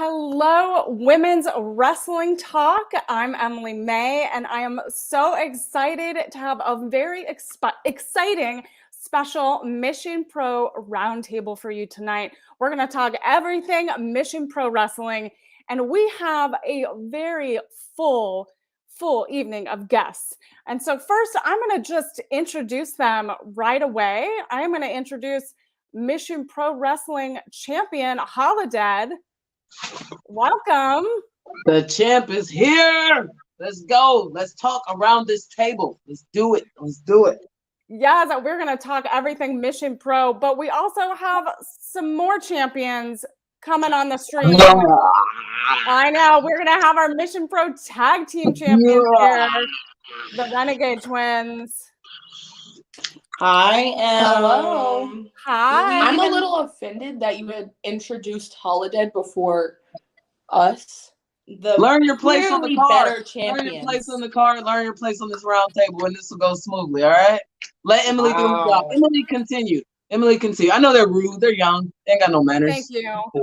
Hello, Women's Wrestling Talk. I'm Emily May, and I am so excited to have a very exciting special Mission Pro roundtable for you tonight. We're going to talk everything Mission Pro Wrestling, and we have a very full evening of guests. And so first, I'm going to just introduce them right away. I'm going to introduce Mission Pro Wrestling Champion, Holiday. Welcome. The champ is here. Let's go. Let's talk around this table. Let's do it. Let's do it. Yes, we're going to talk everything Mission Pro, but we also have some more champions coming on the stream. I know. We're going to have our Mission Pro Tag Team Champions here, the Renegade Twins. I am. Hello. Hi. I'm a little offended that you had introduced Holiday before us. Learn your place on the card. Learn your place on the card. Learn your place on this round table, and this will go smoothly. All right. Let Emily do her job. Emily, continue. I know they're rude. They're young. They ain't got no manners.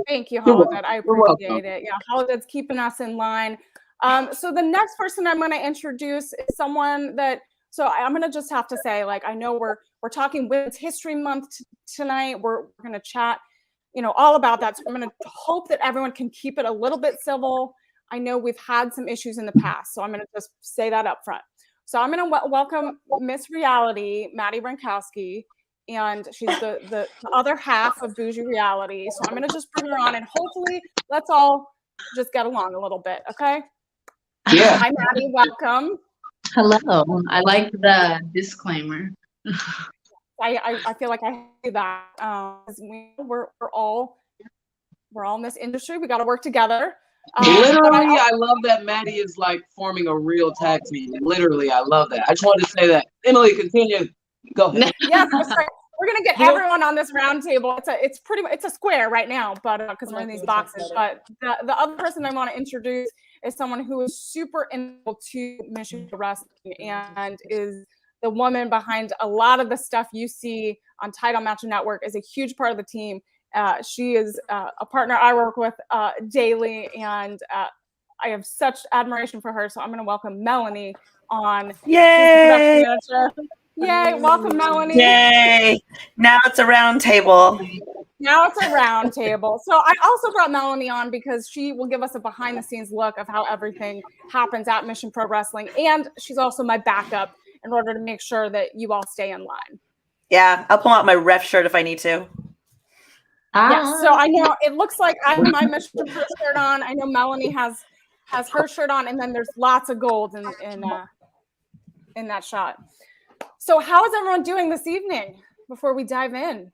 Thank you, Holiday. I appreciate it. Yeah, Holiday's keeping us in line. So the next person I'm going to introduce is someone that. So I'm going to just have to say, like, I know we're talking Women's History Month tonight. We're going to chat, all about that. So I'm going to hope that everyone can keep it a little bit civil. I know we've had some issues in the past, so I'm going to just say that up front. So I'm going to welcome Miss Reality, Maddie Rankowski, and she's the other half of Bougie Reality. So I'm going to just bring her on, and hopefully let's all just get along a little bit, okay? Yeah. Hi, Maddie. Welcome. Hello. I like the disclaimer. I feel like I do that. We're all in this industry. We got to work together. Literally, I love that Maddie is like forming a real tag team. Literally, I love that. I just wanted to say that. Emily, continue. Go ahead. Yes, we're gonna get everyone on this round table. It's a square right now, but because we're in these boxes. But the other person I want to introduce is someone who is super integral to Mission Pro Wrestling and is the woman behind a lot of the stuff you see on Title Match Network. Is a huge part of the team. She is a partner I work with daily, and I have such admiration for her. So I'm going to welcome Melanie on. Yay! Yay! Welcome, Melanie. Yay! Now it's a round table. Now it's a round table. So I also brought Melanie on because she will give us a behind-the-scenes look of how everything happens at Mission Pro Wrestling, and she's also my backup in order to make sure that you all stay in line. Yeah, I'll pull out my ref shirt if I need to. Yes, so I know it looks like I have my Mission Pro shirt on. I know Melanie has her shirt on, and then there's lots of gold in that shot. So how is everyone doing this evening before we dive in?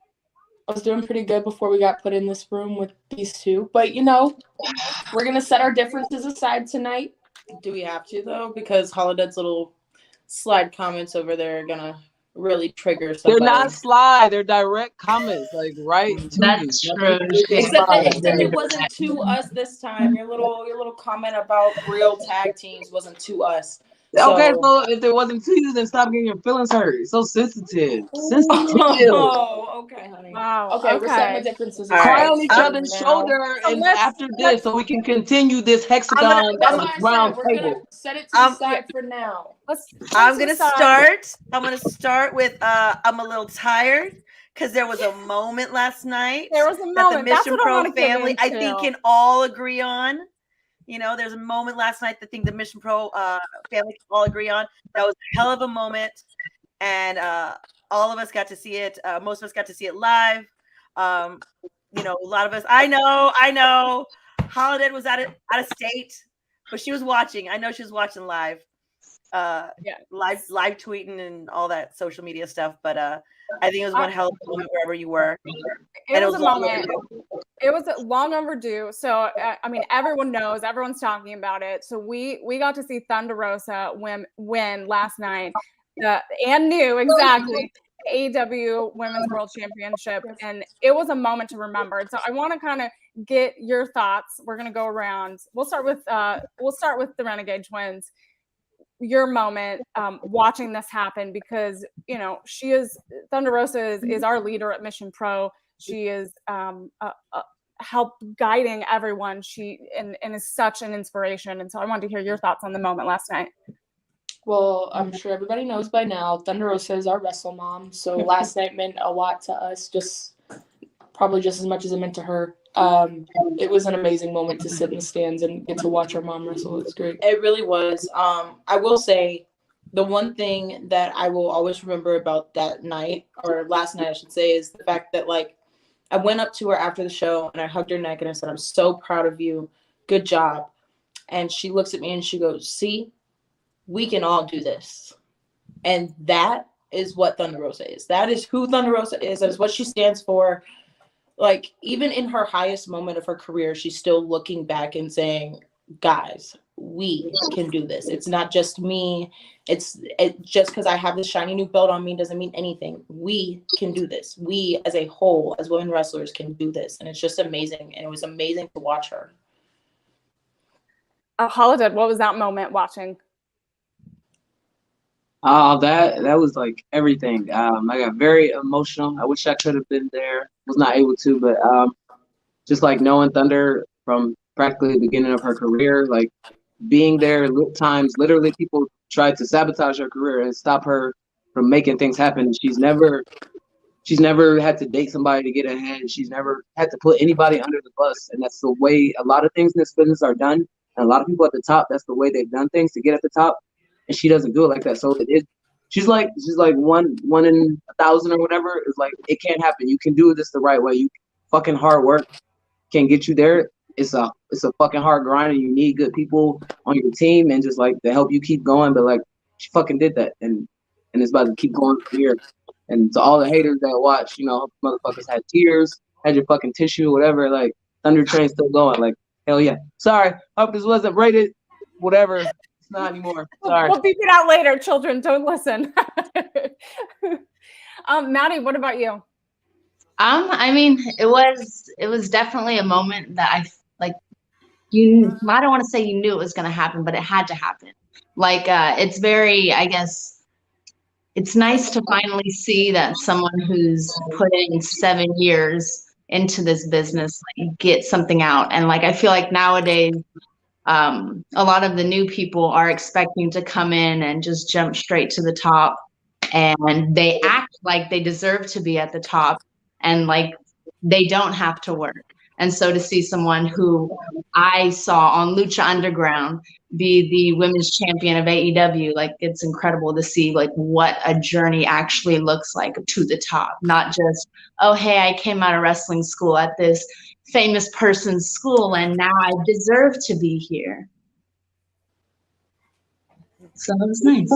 I was doing pretty good before we got put in this room with these two. But, we're going to set our differences aside tonight. Do we have to, though? Because Holiday's little slide comments over there are going to really trigger somebody. They're not slide. They're direct comments, like right to That's you. true. Except it wasn't to us this time. Your little comment about real tag teams wasn't to us. Okay, so if it wasn't to you, then stop getting your feelings hurt. It's so sensitive. Oh, okay, honey. Wow. Okay, we're setting the differences aside. Cry on each other's shoulder, and after this, so we can continue this hexagon round We're table. gonna set it to the side for now. I'm gonna start. I'm gonna start with I'm a little tired because there was a moment last night. There was a moment that the Mission That's Pro family, I think, can all agree on. There's a moment last night that I think the Mission Pro family can all agree on. That was a hell of a moment, and all of us got to see it. Most of us got to see it live. A lot of us. I know. Holiday was out of state, but she was watching. I know she was watching live. Live tweeting and all that social media stuff. But I think it was one hell of a moment wherever you were. It was a moment. It was long overdue. So everyone knows, everyone's talking about it. So we got to see Thunder Rosa win last night, and knew exactly the AEW Women's World Championship, and it was a moment to remember. So I want to kind of get your thoughts. We're gonna go around. We'll start with the Renegade Twins. Your moment watching this happen, because Thunder Rosa is our leader at Mission Pro. She is help guiding everyone. And is such an inspiration. And so I wanted to hear your thoughts on the moment last night. Well, I'm sure everybody knows by now, Thunder Rosa is our wrestle mom. So last night meant a lot to us, probably just as much as it meant to her. It was an amazing moment to sit in the stands and get to watch our mom wrestle. It's great. It really was. I will say the one thing that I will always remember about that night, or last night I should say, is the fact that like I went up to her after the show and I hugged her neck and I said, "I'm so proud of you. Good job." And she looks at me and she goes, "See, we can all do this." And that is what Thunder Rosa is. That is who Thunder Rosa is. That is what she stands for. Like, even in her highest moment of her career, she's still looking back and saying, guys, we can do this. It's not just me. It just because I have this shiny new belt on me doesn't mean anything. We can do this. We as a whole, as women wrestlers, can do this. And it's just amazing. And it was amazing to watch her. Holiday, what was that moment watching? That was like everything. I got very emotional. I wish I could have been there. Was not able to, but just like knowing Thunder from practically the beginning of her career, like being there times, literally people tried to sabotage her career and stop her from making things happen. She's never had to date somebody to get ahead. She's never had to put anybody under the bus. And that's the way a lot of things in this business are done. And a lot of people at the top, that's the way they've done things to get at the top. And she doesn't do it like that. So she's like one in 1,000 or whatever. It's like, it can't happen. You can do this the right way. You fucking hard work can get you there. It's a fucking hard grind, and you need good people on your team and just like to help you keep going. But like, she fucking did that, and it's about to keep going from here. And to all the haters that watch, motherfuckers had tears, had your fucking tissue, whatever. Like, Thunder Train's still going. Like, hell yeah. Sorry, hope this wasn't rated. Whatever. Not anymore. Sorry. We'll beep it out later. Children, don't listen. Maddie, what about you? I mean, it was definitely a moment that I like. I don't want to say you knew it was going to happen, but it had to happen. Like, it's very, I guess, it's nice to finally see that someone who's put in 7 years into this business like, get something out. And like, I feel like nowadays, a lot of the new people are expecting to come in and just jump straight to the top, and they act like they deserve to be at the top and like they don't have to work. And so to see someone who I saw on Lucha Underground be the women's champion of AEW, like it's incredible to see like what a journey actually looks like to the top, not just, oh, hey, I came out of wrestling school at this famous person's school and now I deserve to be here. So it was nice.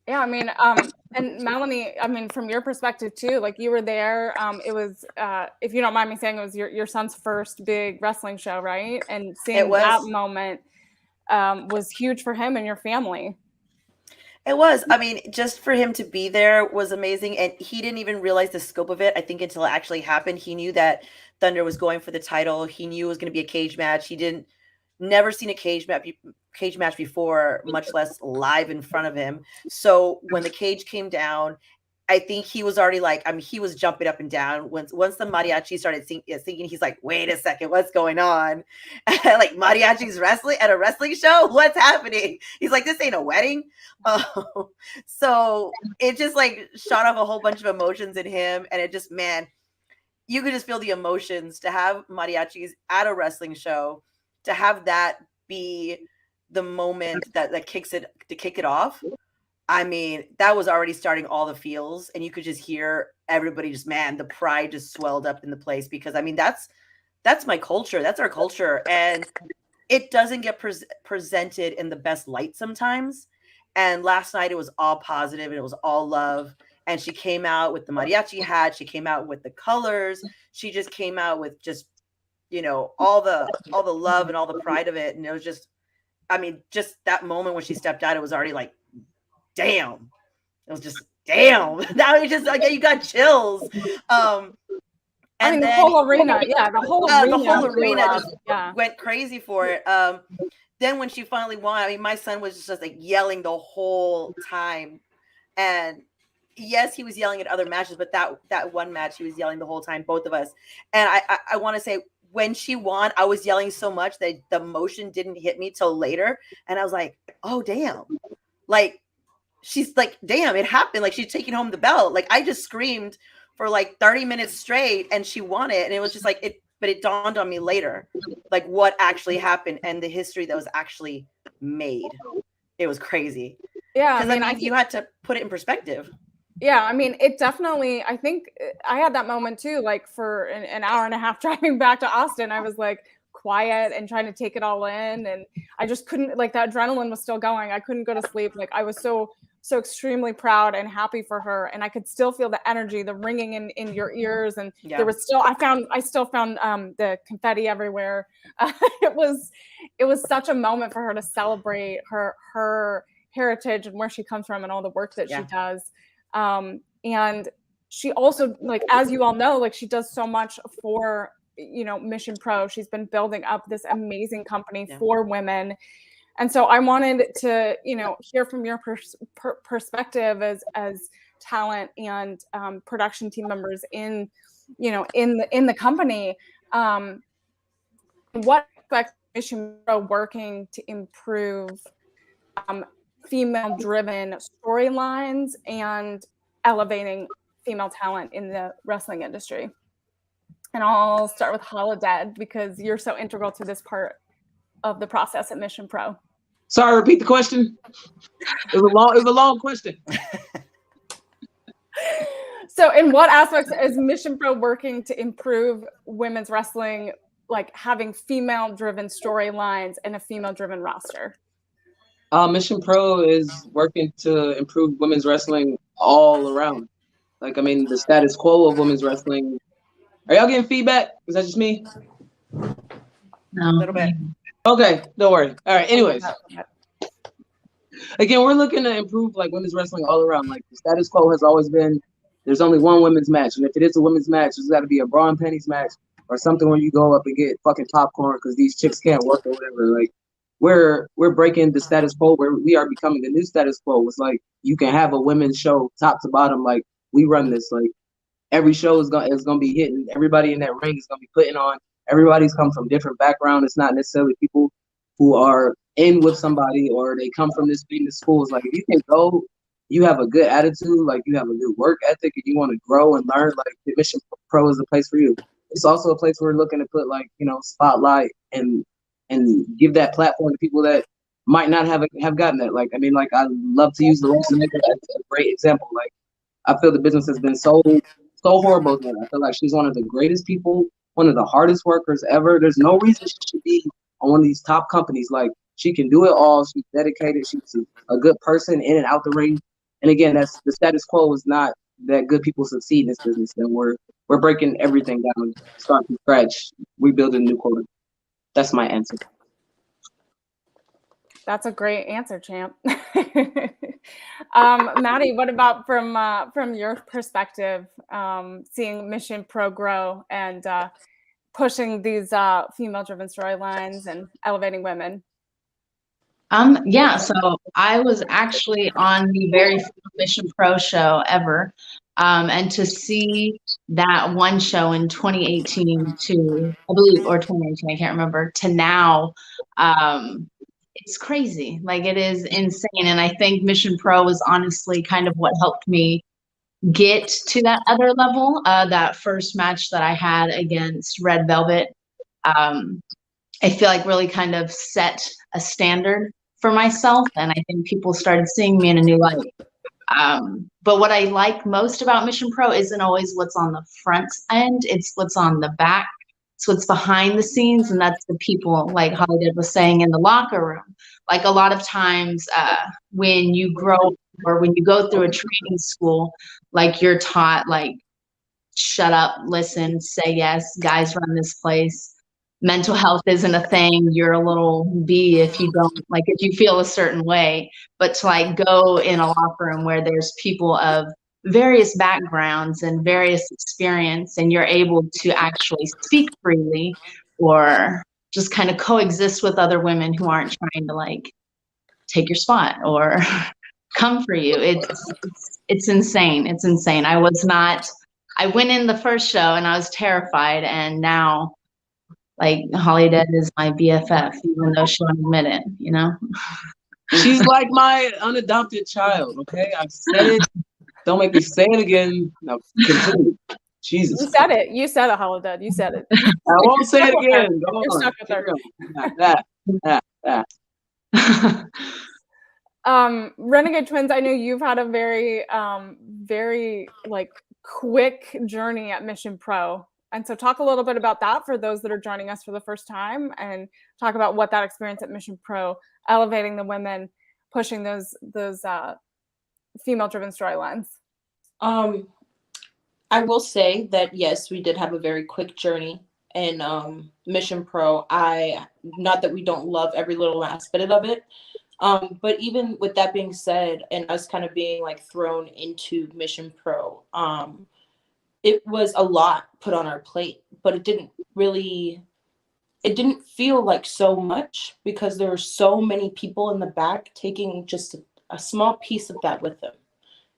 Yeah, I mean, and Melanie, I mean, from your perspective too, like you were there. It was, if you don't mind me saying, it was your son's first big wrestling show, right? And seeing that moment was huge for him and your family. It was. I mean, just for him to be there was amazing. And he didn't even realize the scope of it, I think, until it actually happened. He knew that Thunder was going for the title. He knew it was going to be a cage match. He never seen a cage match before, much less live in front of him. So when the cage came down, I think he was already like, I mean, he was jumping up and down. Once the mariachi started singing, he's like, wait a second, what's going on? Like, mariachi's wrestling at a wrestling show? What's happening? He's like, this ain't a wedding. So it just like shot off a whole bunch of emotions in him. And it just, man, you could just feel the emotions to have mariachis at a wrestling show, to have that be the moment that kicks it off. I mean, that was already starting all the feels, and you could just hear everybody just, man, the pride just swelled up in the place, because I mean, that's my culture. That's our culture. And it doesn't get presented in the best light sometimes. And last night it was all positive and it was all love. And she came out with the mariachi hat. She came out with the colors. She just came out with just, all the love and all the pride of it. And it was just, I mean, just that moment when she stepped out, it was already like, damn. It was just, damn. Now you just like, you got chills. I mean, the whole arena, the whole arena just went crazy for it. Then when she finally won, I mean, my son was just like yelling the whole time, and yes, he was yelling at other matches, but that one match, he was yelling the whole time, both of us. And I want to say, when she won, I was yelling so much that the emotion didn't hit me till later. And I was like, oh, damn. Like, she's like, damn, it happened. Like, she's taking home the belt. Like, I just screamed for like 30 minutes straight and she won it. And it was just like, but it dawned on me later, like what actually happened and the history that was actually made. It was crazy. Yeah. I mean, you had to put it in perspective. Yeah, I mean, it definitely, I think I had that moment too, like for an hour and a half driving back to Austin, I was like quiet and trying to take it all in. And I just couldn't, like, that adrenaline was still going. I couldn't go to sleep. Like, I was so extremely proud and happy for her. And I could still feel the energy, the ringing in your ears. And there was still, I still found the confetti everywhere. It was such a moment for her to celebrate her heritage and where she comes from and all the work that she does. And she also, like, as you all know, like, she does so much for, you know, Mission Pro. She's been building up this amazing company for women. And so I wanted to, you know, hear from your perspective as talent and production team members in, you know, in the company. What aspects of Mission Pro working to improve female-driven storylines and elevating female talent in the wrestling industry? And I'll start with Holodead because you're so integral to this part of the process at Mission Pro. Sorry, repeat the question. It was a long question. So in what aspects is Mission Pro working to improve women's wrestling, like having female-driven storylines and a female-driven roster? Mission Pro is working to improve women's wrestling all around. Like, I mean, the status quo of women's wrestling. Are y'all getting feedback? Is that just me? No. A little bit. Okay, don't worry. All right, anyways. Again, we're looking to improve, like, women's wrestling all around. Like, the status quo has always been there's only one women's match. And if it is a women's match, it's got to be a bra and panties match or something where you go up and get fucking popcorn because these chicks can't work or whatever. Like, we're breaking the status quo where we are becoming the new status quo. It's like you can have a women's show top to bottom. Like, we run this. Like, every show is gonna be hitting. Everybody in that ring is gonna be putting on. Everybody's come from different background. It's not necessarily people who are in with somebody or they come from this famous schools. Like, if you can go, you have a good attitude, like you have a good work ethic, and you want to grow and learn. Like, the Mission Pro is a place for you. It's also a place where we're looking to put, like, you know, spotlight and give that platform to people that might not have gotten that. Like, I mean, like, I love to use the wrestling as a great example. Like, I feel the business has been so horrible. I feel like she's one of the greatest people, one of the hardest workers ever. There's no reason she should be on one of these top companies. Like, she can do it all. She's dedicated. She's a good person in and out the ring. And again, that's the status quo is not that good people succeed in this business. And we're breaking everything down, starting from scratch, rebuilding a new quota. That's my answer. That's a great answer, champ. Maddie, what about from your perspective, seeing Mission Pro grow and pushing these female-driven storylines and elevating women? Yeah, so I was actually on the very first Mission Pro show ever. And to see that one show in 2018 to, I believe, or 2019, I can't remember, to now, it's crazy. Like, it is insane. And I think Mission Pro was honestly kind of what helped me get to that other level. That first match that I had against Red Velvet, I feel like really kind of set a standard for myself. And I think people started seeing me in a new light. But what I like most about Mission Pro isn't always what's on the front end. It's what's on the back. It's what's behind the scenes. And that's the people, like Holodead was saying, in the locker room. Like, a lot of times when you grow or when you go through a training school, like, you're taught, like, shut up, listen, say yes, guys run this place. Mental health isn't a thing. You're a little B if you don't, like, if you feel a certain way. But to, like, go in a locker room where there's people of various backgrounds and various experience, and you're able to actually speak freely or just kind of coexist with other women who aren't trying to, like, take your spot or come for you. It's insane. It's insane. I went in the first show and I was terrified, and now like Holly Dead is my BFF, even though she won't admit it, you know? She's like my unadopted child, okay? I've said it. Don't make me say it again. No, continue. Jesus. You said it. You said it, Holiday. You said it. I won't say it again. Go You're on. stuck with her. That. Renegade Twins, I know you've had a very, very like quick journey at Mission Pro. And so talk a little bit about that for those that are joining us for the first time, and talk about what that experience at Mission Pro, elevating the women, pushing those female-driven storylines. I will say that, yes, we did have a very quick journey in Mission Pro. Not that we don't love every little aspect of it, but even with that being said, and us kind of being like thrown into Mission Pro, it was a lot put on our plate, but it didn't feel like so much, because there were so many people in the back taking just a small piece of that with them.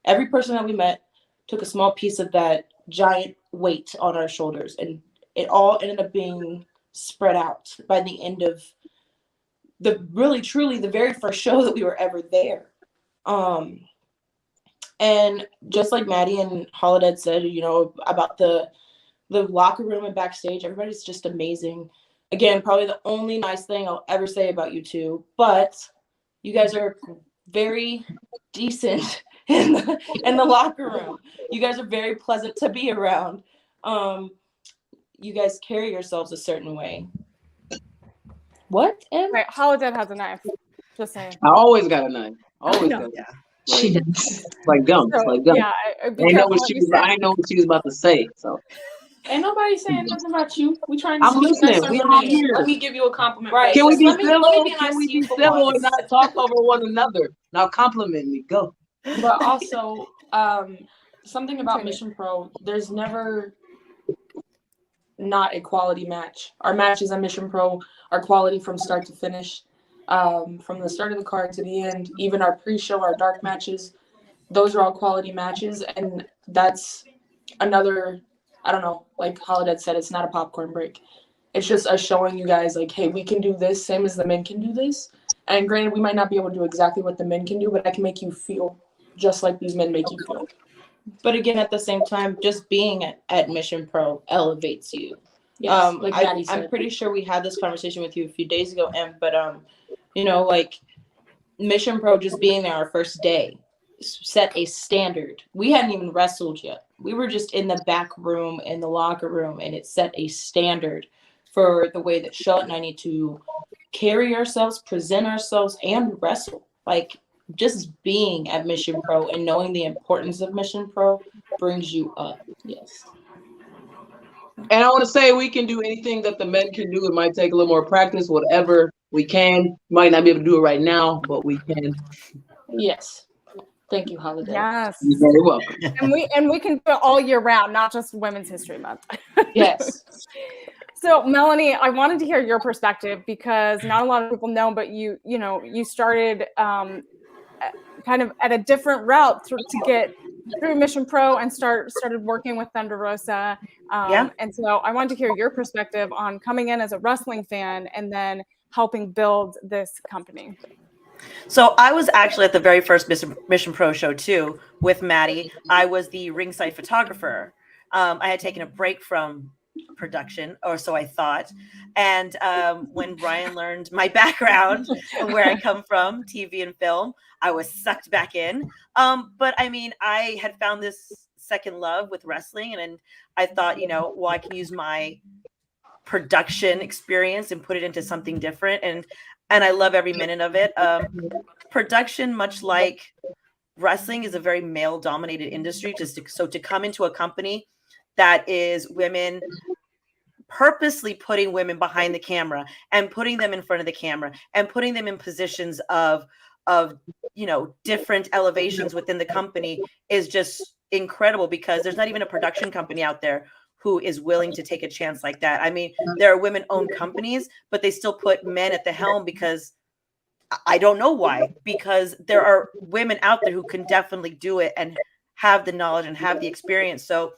Every person that we met took a small piece of that giant weight on our shoulders, and it all ended up being spread out by the end of truly the very first show that we were ever there. And just like Maddie and Holiday said, you know, about the locker room and backstage, everybody's just amazing. Again, probably the only nice thing I'll ever say about you two, but you guys are very decent in the locker room. You guys are very pleasant to be around. You guys carry yourselves a certain way. What? Right, Holiday has a knife. Just saying. I always got a knife. Always got a knife. She does. Like gum. So, Like gum. yeah, I know what she was about to say. So Ain't nobody saying nothing about you. We trying to I'm speak listening. nice We over all me. here. Let me give you a compliment. Right. Can we be Let me civil? be nice Can we to be you for civil and once. not talk over one another? Now compliment me. Go. But also, something about Mission Pro, there's never not a quality match. Our matches at Mission Pro are quality from start to finish. From the start of the card to the end, even our pre-show, our dark matches, those are all quality matches. And that's another, I don't know, like Holiday said, it's not a popcorn break. It's just us showing you guys like, hey, we can do this, same as the men can do this. And granted, we might not be able to do exactly what the men can do, but I can make you feel just like these men make you feel. But again, at the same time, just being at Mission Pro elevates you. Yes, like Maddie said. I'm pretty sure we had this conversation with you a few days ago, but you know, like Mission Pro, just being there our first day set a standard. We hadn't even wrestled yet. We were just in the back room, in the locker room, and it set a standard for the way that Charlotte and I need to carry ourselves, present ourselves, and wrestle. Like, just being at Mission Pro and knowing the importance of Mission Pro brings you up. Yes. And I want to say we can do anything that the men can do. It might take a little more practice, whatever we can. Might not be able to do it right now, but we can. Yes. Thank you, Holiday. Yes. You're very welcome. And we can do it all year round, not just Women's History Month. Yes. So Melanie, I wanted to hear your perspective, because not a lot of people know, but you started kind of at a different route to get through Mission Pro and started working with Thunder Rosa. And so I wanted to hear your perspective on coming in as a wrestling fan and then helping build this company. So I was actually at the very first Mission Pro show too with Maddie. I was the ringside photographer. I had taken a break from production, or so I thought. And when Brian learned my background and where I come from, TV and film, I was sucked back in. But I mean, I had found this second love with wrestling, and I thought, I can use my production experience and put it into something different. And I love every minute of it. Production, much like wrestling, is a very male-dominated industry. So to come into a company that is women, purposely putting women behind the camera and putting them in front of the camera and putting them in positions of different elevations within the company is just incredible, because there's not even a production company out there who is willing to take a chance like that. I mean, there are women-owned companies, but they still put men at the helm because I don't know why, because there are women out there who can definitely do it and have the knowledge and have the experience. So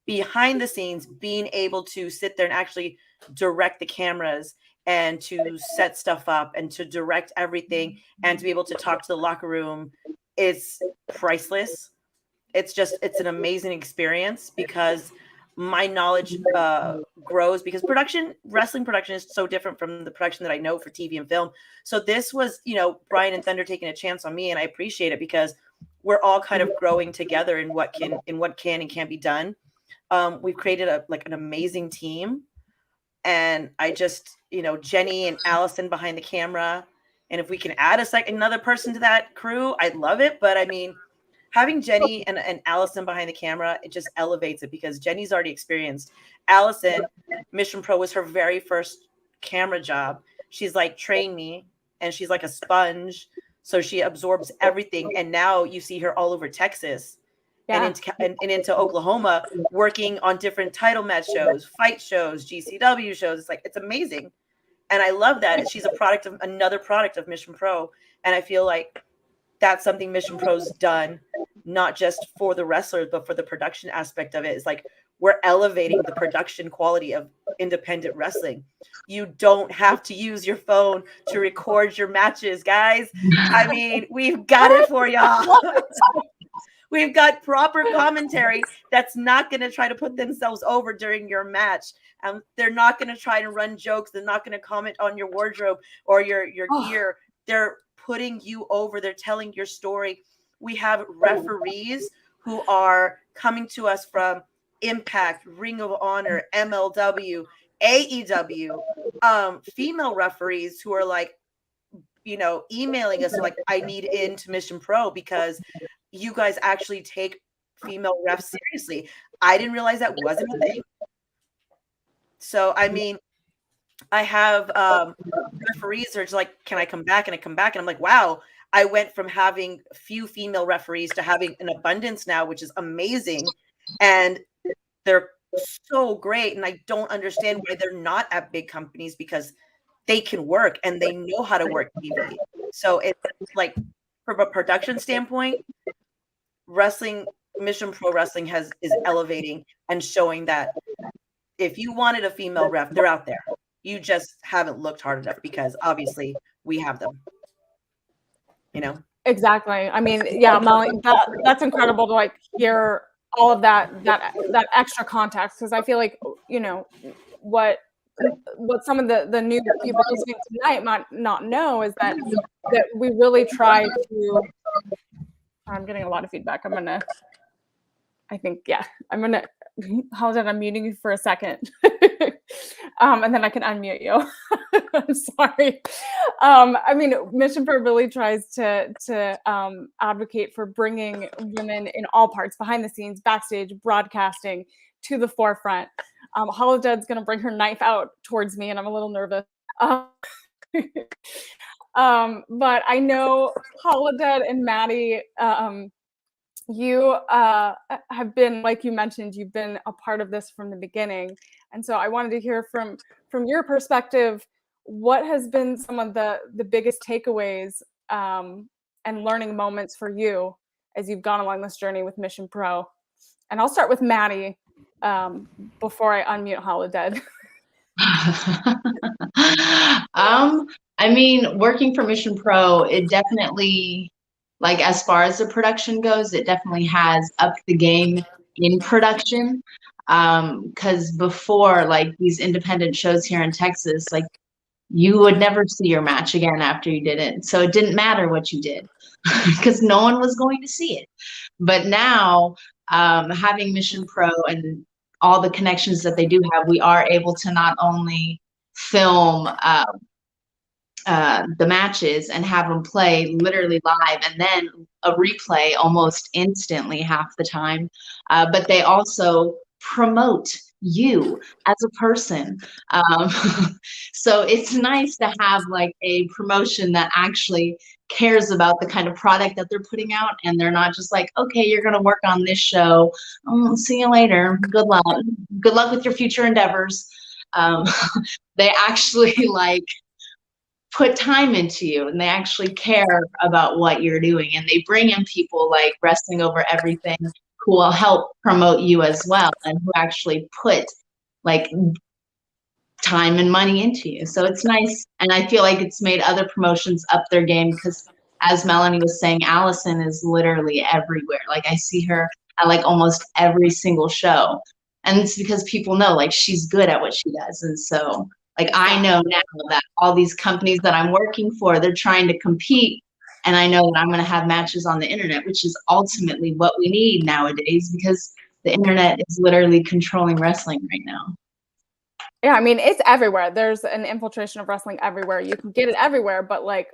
behind the scenes, being able to sit there and actually direct the cameras and to set stuff up and to direct everything and to be able to talk to the locker room is priceless. It's an amazing experience because my knowledge grows, because wrestling production is so different from the production that I know for TV and film. So this was, Brian and Thunder taking a chance on me, and I appreciate it because we're all kind of growing together in what can and can't be done. We've created an amazing team, and I just, Jenny and Allison behind the camera, and if we can add another person to that crew, I'd love it. But I mean, having Jenny and Allison behind the camera, it just elevates it because Jenny's already experienced. Allison, Mission Pro was her very first camera job. She's trained me, and she's like a sponge. So she absorbs everything. And now you see her all over Texas and into Oklahoma, working on different title match shows, fight shows, GCW shows. It's amazing. And I love that. She's another product of Mission Pro. And I feel like that's something Mission Pro's done, not just for the wrestlers, but for the production aspect of it. It's we're elevating the production quality of independent wrestling. You don't have to use your phone to record your matches, guys. I mean, we've got it for y'all. We've got proper commentary that's not going to try to put themselves over during your match. They're not going to try to run jokes. They're not going to comment on your wardrobe or your gear. They're putting you over. They're telling your story. We have referees who are coming to us from Impact, Ring of Honor, MLW, AEW, female referees who are emailing us I need into Mission Pro because you guys actually take female refs seriously. I didn't realize that wasn't a thing. So, I mean, I have referees who are just can I come back? And I come back and I'm wow, I went from having few female referees to having an abundance now, which is amazing. And they're so great. And I don't understand why they're not at big companies, because they can work and they know how to work TV. So it's from a production standpoint, Mission Pro Wrestling is elevating and showing that if you wanted a female ref, they're out there. You just haven't looked hard enough because obviously we have them. Exactly. I mean, yeah, Molly, that's incredible to hear all of that extra context, because I feel what some of the new people listening tonight might not know is that we really try to. I'm getting a lot of feedback. I'm gonna hold on. I'm muting you for a second. And then I can unmute you. I'm sorry. I mean, Mission Pro really tries to advocate for bringing women in all parts, behind the scenes, backstage, broadcasting, to the forefront. Holoded's going to bring her knife out towards me, and I'm a little nervous. But I know Holoded and Maddie, you have been, like you mentioned, you've been a part of this from the beginning. And so I wanted to hear from your perspective, what has been some of the biggest takeaways and learning moments for you as you've gone along this journey with Mission Pro? And I'll start with Maddie before I unmute Holoded. I mean, working for Mission Pro, it definitely, as far as the production goes, it definitely has upped the game in production. Because before, these independent shows here in Texas, you would never see your match again after you did it. So it didn't matter what you did because no one was going to see it. But now, having Mission Pro and all the connections that they do have, we are able to not only film the matches and have them play literally live and then a replay almost instantly half the time, but they also promote you as a person. So it's nice to have a promotion that actually cares about the kind of product that they're putting out, and they're not just okay, you're going to work on this show. See you later. Good luck. Good luck with your future endeavors. They actually put time into you and they actually care about what you're doing, and they bring in people like Wrestling Over Everything who will help promote you as well and who actually put like time and money into you. So it's nice, and I feel like it's made other promotions up their game because, as Melanie was saying, Allison is literally everywhere. Like I see her at like almost every single show, and it's because people know like she's good at what she does. And so like I know now that all these companies that I'm working for, they're trying to compete, and I know that I'm going to have matches on the internet, which is ultimately what we need nowadays because the internet is literally controlling wrestling right now. Yeah, I mean, it's everywhere. There's an infiltration of wrestling everywhere. You can get it everywhere, but like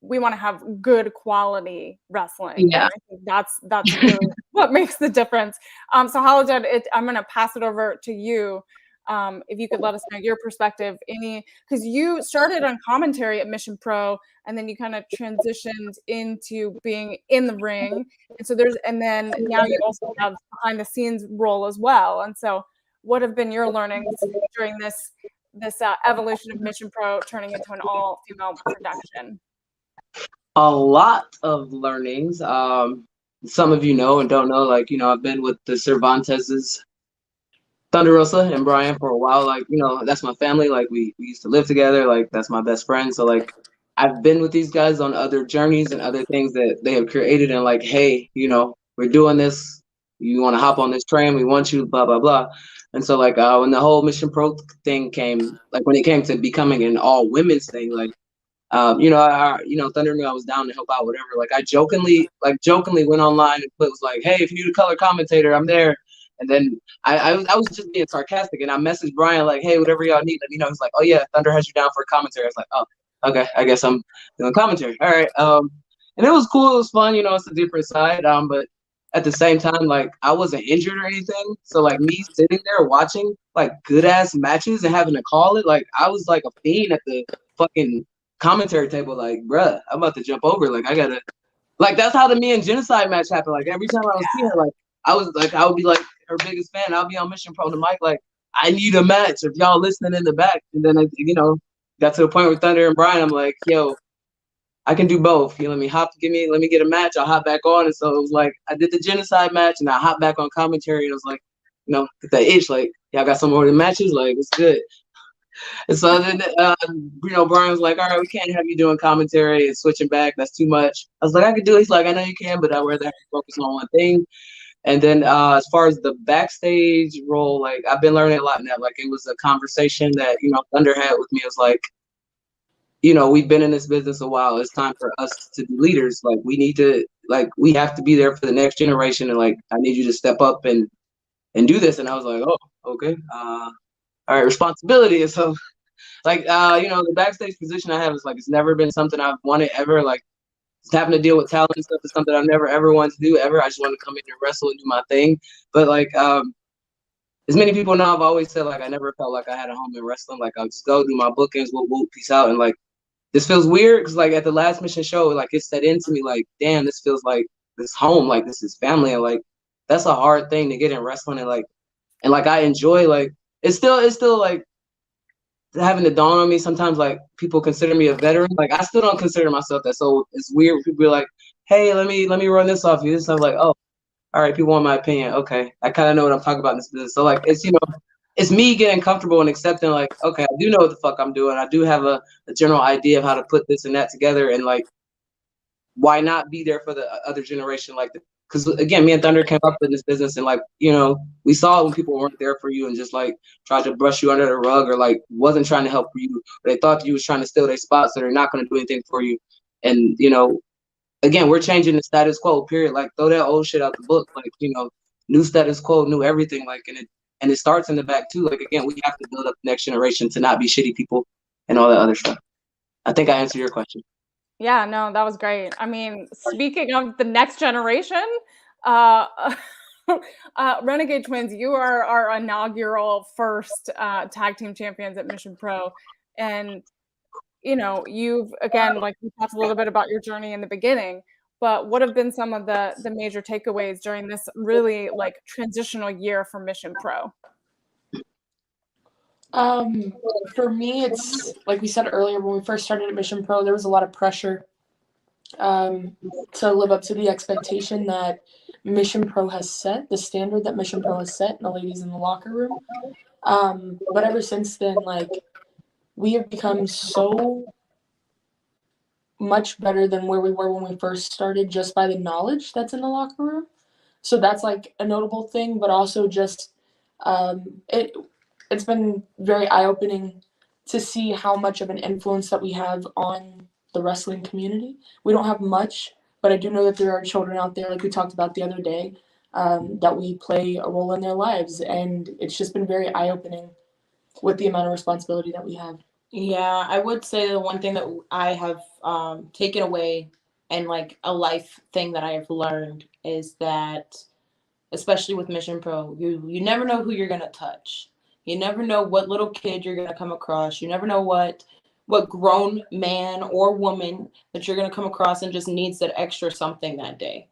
we want to have good quality wrestling. Yeah. And I think that's really what makes the difference. So Holodead, I'm going to pass it over to you. If you could let us know your perspective, because you started on commentary at Mission Pro, and then you kind of transitioned into being in the ring, and then now you also have behind the scenes role as well. And so, what have been your learnings during this evolution of Mission Pro turning into an all-female production? A lot of learnings. Some of you know and don't know, like, I've been with the Cervanteses, Thunder Rosa and Brian for a while. Like, that's my family. Like, we used to live together. Like, that's my best friend. So, like, I've been with these guys on other journeys and other things that they have created. And, like, hey, we're doing this. You want to hop on this train? We want you, blah, blah, blah. And so, like, when the whole Mission Pro thing came, like, when it came to becoming an all-women's thing, like, Thunder knew I was down to help out, whatever. Like, I jokingly went online and was like, hey, if you need a color commentator, I'm there. And then I was just being sarcastic, and I messaged Brian like, hey, whatever y'all need, let me know. He's like, oh yeah, Thunder has you down for a commentary. I was like, oh, okay, I guess I'm doing commentary. All right. And it was cool, it was fun, it's a different side. But at the same time, like, I wasn't injured or anything. So like me sitting there watching like good ass matches and having to call it, like I was like a fiend at the fucking commentary table, like, bruh, I'm about to jump over. Like, I gotta, like, that's how the Me and Genocide match happened. Like, every time I was seeing her, like, I would be like her biggest fan. I'll be on Mission Pro to Mike, like, I need a match if y'all listening in the back. And then, got to the point with Thunder and Brian. I'm like, yo, I can do both. Let me get a match. I'll hop back on. And so it was like, I did the Genocide match and I hopped back on commentary. And it was like, get that itch. Like, y'all got some more of the matches? Like, it's good. And so then, Brian was like, all right, we can't have you doing commentary and switching back. That's too much. I was like, I could do it. He's like, I know you can, but I'd rather have you focus on one thing. And then as far as the backstage role, like, I've been learning a lot now. Like, it was a conversation that, Thunder had with me. It was like, we've been in this business a while. It's time for us to be leaders. Like, we have to be there for the next generation. And like, I need you to step up and do this. And I was like, oh, okay. All right, responsibility. And so, like, the backstage position I have is like, it's never been something I've wanted ever. Like, having to deal with talent and stuff is something I've never ever wanted to do ever. I just want to come in and wrestle and do my thing. But like, as many people know, I've always said like I never felt like I had a home in wrestling. Like, I'll just go do my bookings, whoop, peace out. And like, this feels weird because like at the last Mission show, like it set into me like, damn, this feels like this home, like this is family. And like, that's a hard thing to get in wrestling. And like I enjoy, like, it's still like having to dawn on me sometimes. Like, people consider me a veteran. Like, I still don't consider myself that. So it's weird when people are like, hey, let me run this off you. This, I'm like, oh, all right, people want my opinion. Okay, I kind of know what I'm talking about in this business. So like, it's it's me getting comfortable and accepting like, okay, I do know what the fuck I'm doing. I do have a general idea of how to put this and that together. And like, why not be there for the other generation? Like, because again, me and Thunder came up in this business, and like, we saw it when people weren't there for you and just like tried to brush you under the rug, or like wasn't trying to help you. They thought you was trying to steal their spot, so they're not going to do anything for you. And again, we're changing the status quo. Period. Like, throw that old shit out the book. Like, new status quo, new everything. Like, and it starts in the back too. Like, again, we have to build up the next generation to not be shitty people and all that other stuff. I think I answered your question. Yeah, no, that was great. I mean, speaking of the next generation, Renegade Twins, you are our inaugural first tag team champions at Mission Pro. And, you've, again, like we talked a little bit about your journey in the beginning, but what have been some of the major takeaways during this really like transitional year for Mission Pro? For me, it's like we said earlier, when we first started at Mission Pro, there was a lot of pressure to live up to the expectation that Mission Pro has set, the standard that Mission Pro has set, and the ladies in the locker room. But ever since then, like, we have become so much better than where we were when we first started, just by the knowledge that's in the locker room. So that's like a notable thing, but also just it's been very eye-opening to see how much of an influence that we have on the wrestling community. We don't have much, but I do know that there are children out there, like we talked about the other day, that we play a role in their lives, and it's just been very eye-opening with the amount of responsibility that we have. Yeah, I would say the one thing that I have taken away, and like a life thing that I have learned, is that, especially with Mission Pro, you never know who you're gonna touch. You never know what little kid you're gonna come across. You never know what grown man or woman that you're gonna come across and just needs that extra something that day.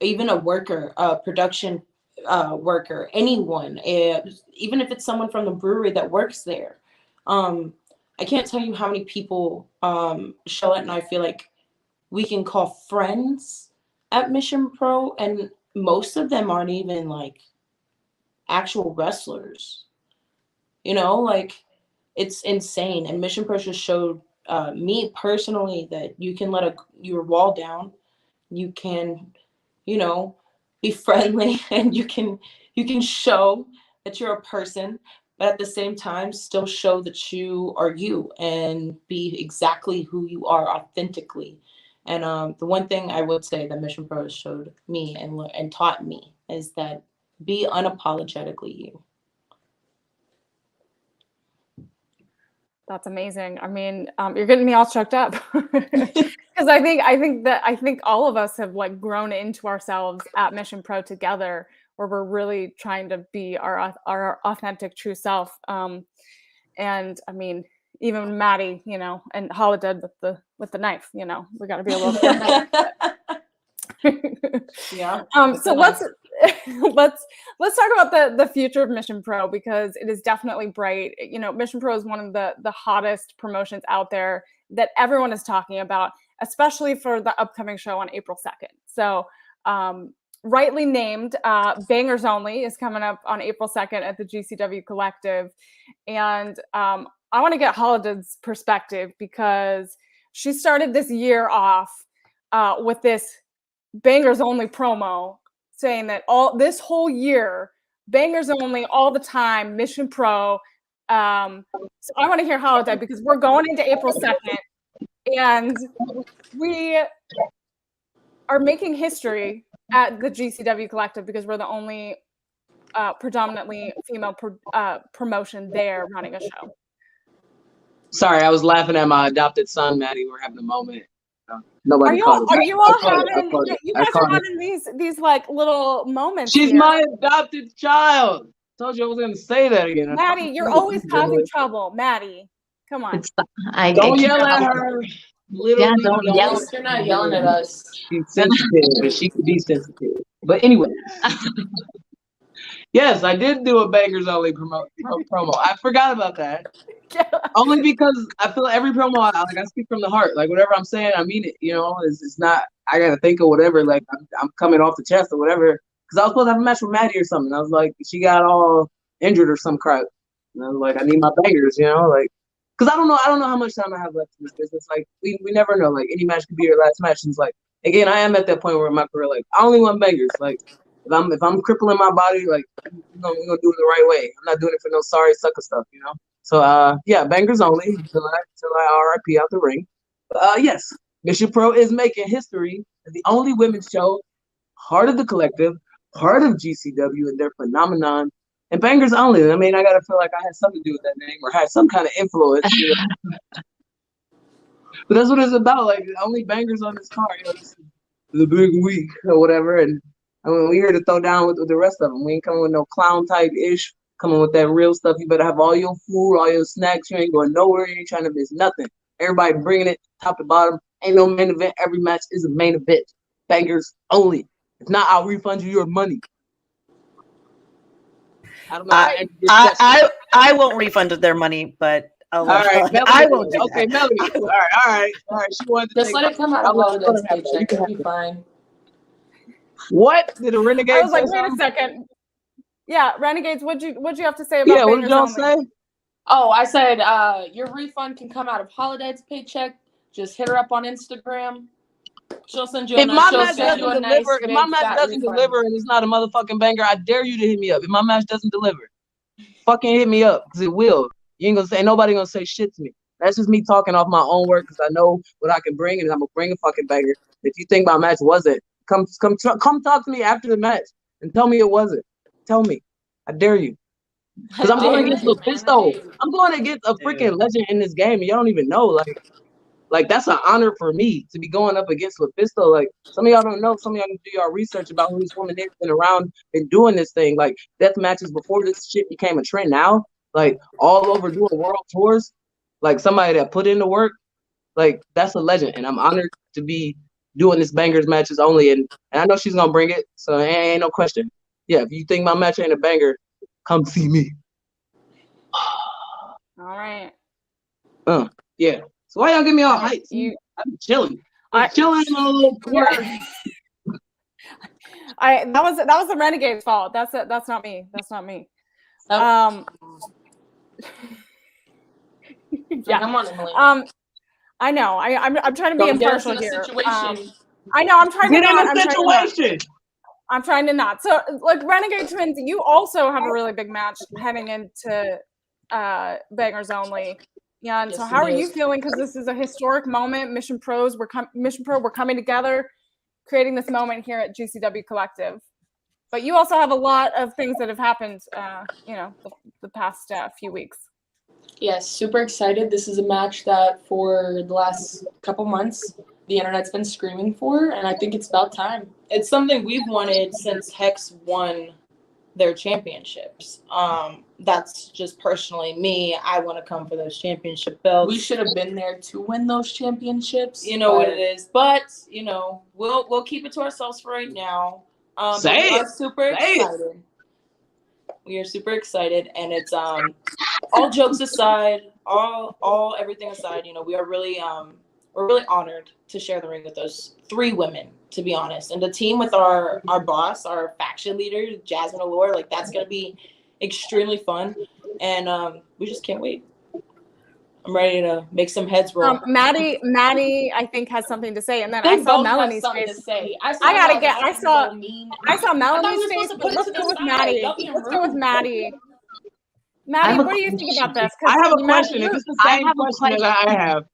Even a worker, a production worker, anyone, even if it's someone from the brewery that works there. I can't tell you how many people, Charlotte and I feel like we can call friends at Mission Pro, and most of them aren't even like actual wrestlers. You know, like, it's insane. And Mission Pro just showed me personally that you can let your wall down. You can, you know, be friendly, and you can show that you're a person, but at the same time still show that you are you and be exactly who you are authentically. And the one thing I would say that Mission Pro showed me and taught me is that be unapologetically you. That's amazing. I mean, you're getting me all choked up because I think all of us have like grown into ourselves at Mission Pro together, where we're really trying to be our authentic, true self. And I mean, even Maddie, you know, and Hala did with the knife. You know, we got to be a little careful. Yeah. So let's talk about the future of Mission Pro, because it is definitely bright. You know, Mission Pro is one of the hottest promotions out there that everyone is talking about, especially for the upcoming show on April 2nd. So rightly named, Bangers Only is coming up on April 2nd at the GCW Collective. And I want to get Holiday's perspective, because she started this year off with this Bangers Only promo, saying that all this whole year, Bangers Only all the time, Mission Pro. So I want to hear Holiday, because we're going into April 2nd, and we are making history at the GCW Collective because we're the only predominantly female promotion there running a show. Sorry, I was laughing at my adopted son, Maddie. We're having a moment. Nobody caught it. Are you all having? You guys are having these like little moments. She's here. my adopted child. Told you I was going to say that again. Maddie, you're always causing trouble. Maddie, come on. Don't yell at her. Yeah, don't yell. You're not yelling at us. She's sensitive, and she could be sensitive. But anyway. Yes, I did do a Bangers Only promo. I forgot about that. Only because I feel every promo, I speak from the heart. Like, whatever I'm saying, I mean it. You know, it's not, I got to think of whatever. Like, I'm coming off the chest or whatever. Because I was supposed to have a match with Maddie or something. I was like, she got all injured or some crap. And I was like, I need my bangers, you know? Like, because I don't know how much time I have left in this business. Like, we never know. Like, any match could be your last match. And it's like, again, I am at that point where in my career, like, I only want bangers. Like, if I'm crippling my body, like, we're gonna do it the right way. I'm not doing it for no sorry sucker stuff, you know. So yeah, Bangers Only until I RIP out the ring. Yes, Mission Pro is making history as the only women's show, part of the collective, part of GCW and their phenomenon, and Bangers Only. I mean, I gotta feel like I had something to do with that name or had some kind of influence. You know? But that's what it's about. Like, only bangers on this car. You know, this is the big week or whatever, and. I mean, we're here to throw down with the rest of them. We ain't coming with no clown type ish. Coming with that real stuff. You better have all your food, all your snacks. You ain't going nowhere. You ain't trying to miss nothing. Everybody bringing it top to bottom. Ain't no main event. Every match is a main event. Bangers only. If not, I'll refund you your money. I don't know. how to get I won't refund their money, but all right, Melanie, I won't do okay, that. Melanie. All right. She wanted to Just take let it come out of I'll let Holidays her have that. You paycheck. can It'll have be fine. What did a renegade? I was like, say wait a something? second. Yeah, Renegades, what'd you have to say about Yeah, what did bangers y'all only? say? Oh, I said your refund can come out of Holidays paycheck. Just hit her up on Instagram. She'll send you If my she'll match send doesn't you a nice deliver, if big my match fat doesn't refund. deliver and it's not a motherfucking banger, I dare you to hit me up. If my match doesn't deliver, fucking hit me up because it will. You ain't gonna say nobody gonna say shit to me. That's just me talking off my own work because I know what I can bring and I'm gonna bring a fucking banger. If you think my match wasn't, come talk to me after the match and tell me it wasn't. Tell me, I dare you. Because I'm going against Lufisto. I'm going against a freaking legend in this game, and y'all don't even know. Like that's an honor for me to be going up against Lufisto. Like some of y'all don't know. Some of y'all can do your research about who this woman is, been around, been doing this thing. Like death matches before this shit became a trend. Now, like all over doing world tours. Like somebody that put in the work. Like that's a legend, and I'm honored to be doing this bangers matches only. And I know she's gonna bring it, so ain't no question. Yeah, if you think my match ain't a banger, come see me. All right. Yeah. So why y'all give me all hype? I'm chilling. I'm chilling in a little corner. That was the Renegade's fault. That's not me. That's not me. Oh. Yeah. Come on, Emily. I know. I'm trying to be impartial here. Situation. I know. I'm trying to Get in not. a situation. I'm trying to not. So, like Renegade Twins, you also have a really big match heading into Bangers Only. Yeah. And Yes, so, how are it you is. feeling? Because this is a historic moment. Mission Pro, we're coming together, creating this moment here at GCW Collective. But you also have a lot of things that have happened, the past few weeks. Yes, super excited. This is a match that for the last couple months, the internet's been screaming for, and I think it's about time. It's something we've wanted since Hex won their championships. That's just personally me. I want to come for those championship belts. We should have been there to win those championships. You know what it is, but we'll keep it to ourselves for right now. Say we it. are super excited. We are super excited, and it's all jokes aside, all everything aside. We are really we're really honored to share the ring with those 3 women, to be honest, and the team with our boss, our faction leader, Jasmine Allure. Like that's gonna be extremely fun, and we just can't wait. I'm ready to make some heads roll. Maddie, I think has something to say, and then They I saw both have Melanie's something face. to say. I saw Melanie's face. But let's go with Maddie. Let's go with Maddie. Maddie, what do you think about this? I have a question. If it's the same question that I have.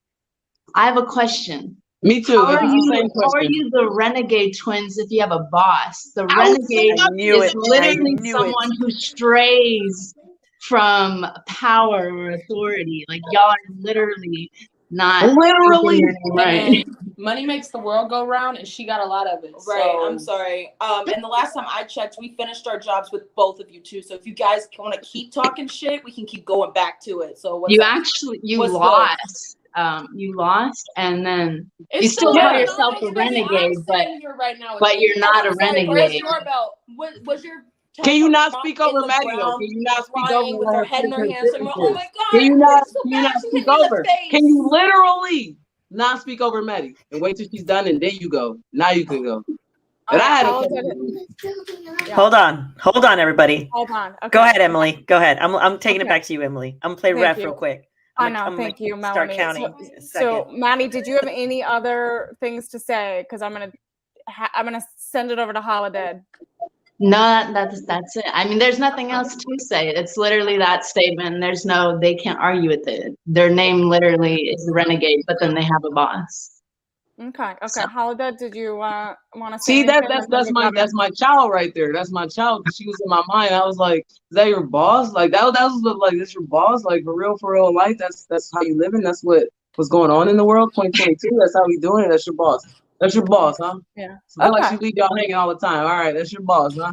I have a question. Me too. How are you the Renegade Twins if you have a boss? The Renegade is literally someone who strays from power or authority. Like y'all are literally not right. Money makes the world go round, and she got a lot of it. Right. So. I'm sorry. And the last time I checked, we finished our jobs with both of you too. So if you guys want to keep talking shit, we can keep going back to it. So you lost. You lost, and then you still call yourself a renegade, but you're not a renegade. Where's your belt? Was your Can you not speak over Maddie? Can you not speak over with her head in her hands? Like, oh my God! Can you not speak over? Can you literally not speak over Maddie and wait till she's done and then you go? Now you can go. And I had Hold on, everybody. Hold on. Okay. Go ahead, Emily. Go ahead. I'm taking it back to you, Emily. I'm gonna play ref real quick. Thank you, Melanie. Start counting. So, Maddie, did you have any other things to say? Because I'm gonna send it over to Holiday. No, that's it. I mean, there's nothing else to say. It's literally that statement. They can't argue with it. Their name literally is the Renegade, but then they have a boss. Okay. So. Holiday, did you want to see that's my child right there. That's my child. She was in my mind. I was like, is that your boss? Like that was like, this your boss? Like for real life. That's how you living. That's what's going on in the world. 2022. That's how we doing it. That's your boss. That's your boss, huh? Yeah. So like she leave y'all hanging all the time. All right, that's your boss, huh? All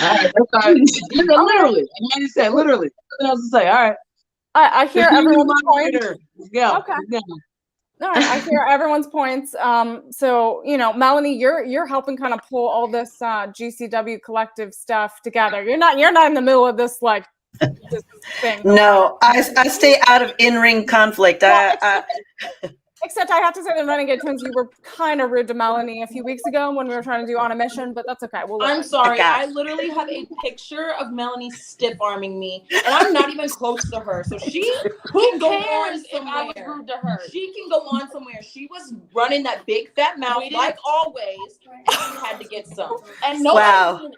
right, that's all right. Literally. Like you said, literally. Nothing else to say. All right. I hear everyone's point. Yeah. Okay. Yeah. All right, I hear everyone's points. So Melanie, you're helping kind of pull all this GCW collective stuff together. You're not in the middle of this this thing. No, I stay out of in-ring conflict. Except I have to say, the Renegade Twins, you were kind of rude to Melanie a few weeks ago when we were trying to do On a Mission, but that's okay. I'm sorry. I literally have a picture of Melanie stiff arming me, and I'm not even close to her. So she can go on somewhere. Rude to her. She can go on somewhere. She was running that big fat mouth like always, and she had to get some. And Wow.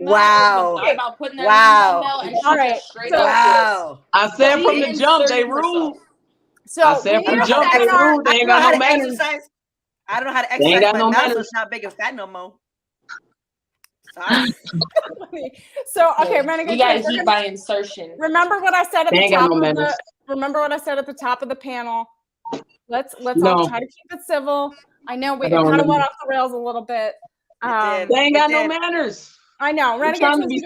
About putting that in all right. Wow. I said from the jump, they rude. So I said from the jump, they rude. They ain't got no manners. I don't know how to exercise. got My no mouth, so manners. it's not big and fat no more. Sorry. So okay, Renegade, you gotta heat by insertion. Remember what I said at the top of the. Remember what I said at the top of the panel. Let's all try to keep it civil. I know we kind of went off the rails a little bit. They ain't got no manners. I know. Renegade Twins, you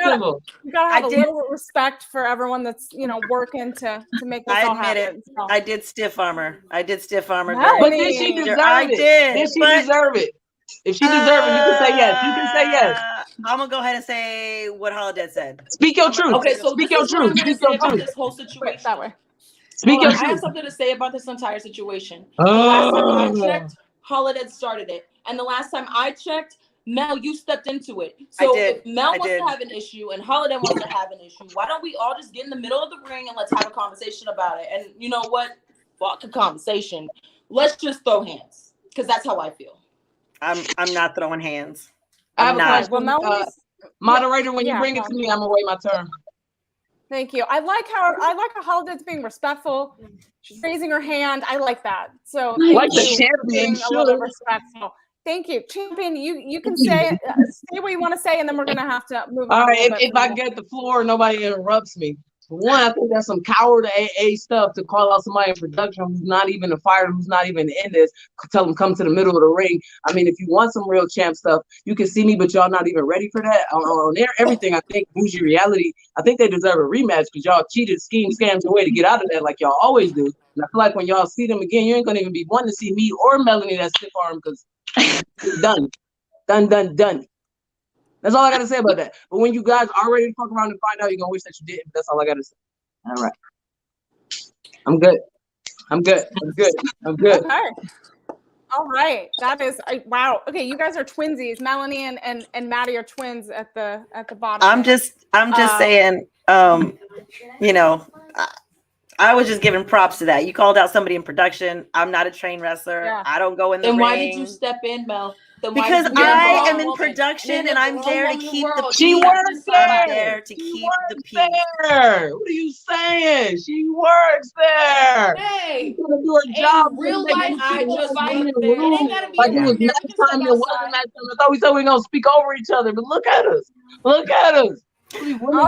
gotta have a little respect for everyone that's working to make this all happen. I admit it. So. I did stiff armor. But did she deserve it? Did she deserve it? If she deserves it, you can say yes. You can say yes. I'm gonna go ahead and say what Holodead said. Speak your truth. Okay, so speak your truth. Speak your truth. This whole situation that way. Speak your truth. I have something to say about this entire situation. The last time I checked, Holodead started it, and the last time I checked, Mel, you stepped into it. So if Mel wants to have an issue and Holodead wants to have an issue, why don't we all just get in the middle of the ring and let's have a conversation about it? And you know what? Fuck a conversation. Let's just throw hands, because that's how I feel. I'm not throwing hands. I'm not. Well, moderator, when you bring it to me, I'm gonna wait my turn. Thank you. I like how Holodead's being respectful. She's raising her hand. I like that. So like the champion, a little respectful. Thank you, Champion. You can say what you want to say, and then we're gonna have to move on. All right. If I get the floor, nobody interrupts me. For one, I think that's some coward AA stuff to call out somebody in production who's not even a fighter, who's not even in this. Tell them come to the middle of the ring. I mean, if you want some real champ stuff, you can see me, but y'all not even ready for that. On everything, I think Bougie Reality, I think they deserve a rematch because y'all cheated, schemed, scammed your way to get out of that like y'all always do. And I feel like when y'all see them again, you ain't gonna even be wanting to see me or Melanie that stiff arm because it's done. Done. That's all I gotta say about that. But when you guys are ready to fuck around and find out, you're gonna wish that you didn't. That's all I gotta say. All right. I'm good. Okay. All right. That is wow. Okay, you guys are twinsies. Melanie and Maddie are twins at the bottom. I'm just saying, I was just giving props to that. You called out somebody in production. I'm not a trained wrestler. Yeah. I don't go in the ring. Then why did you step in, Mel? Because I am in production and I'm there to keep the peace. She works there. I'm there to keep the peace. There. What are you saying? She works there. Hey, she's gonna do her job. Real life, I just fight there. It ain't gotta be like it was nighttime. It wasn't nighttime. I thought we said we were gonna speak over each other, but look at us. All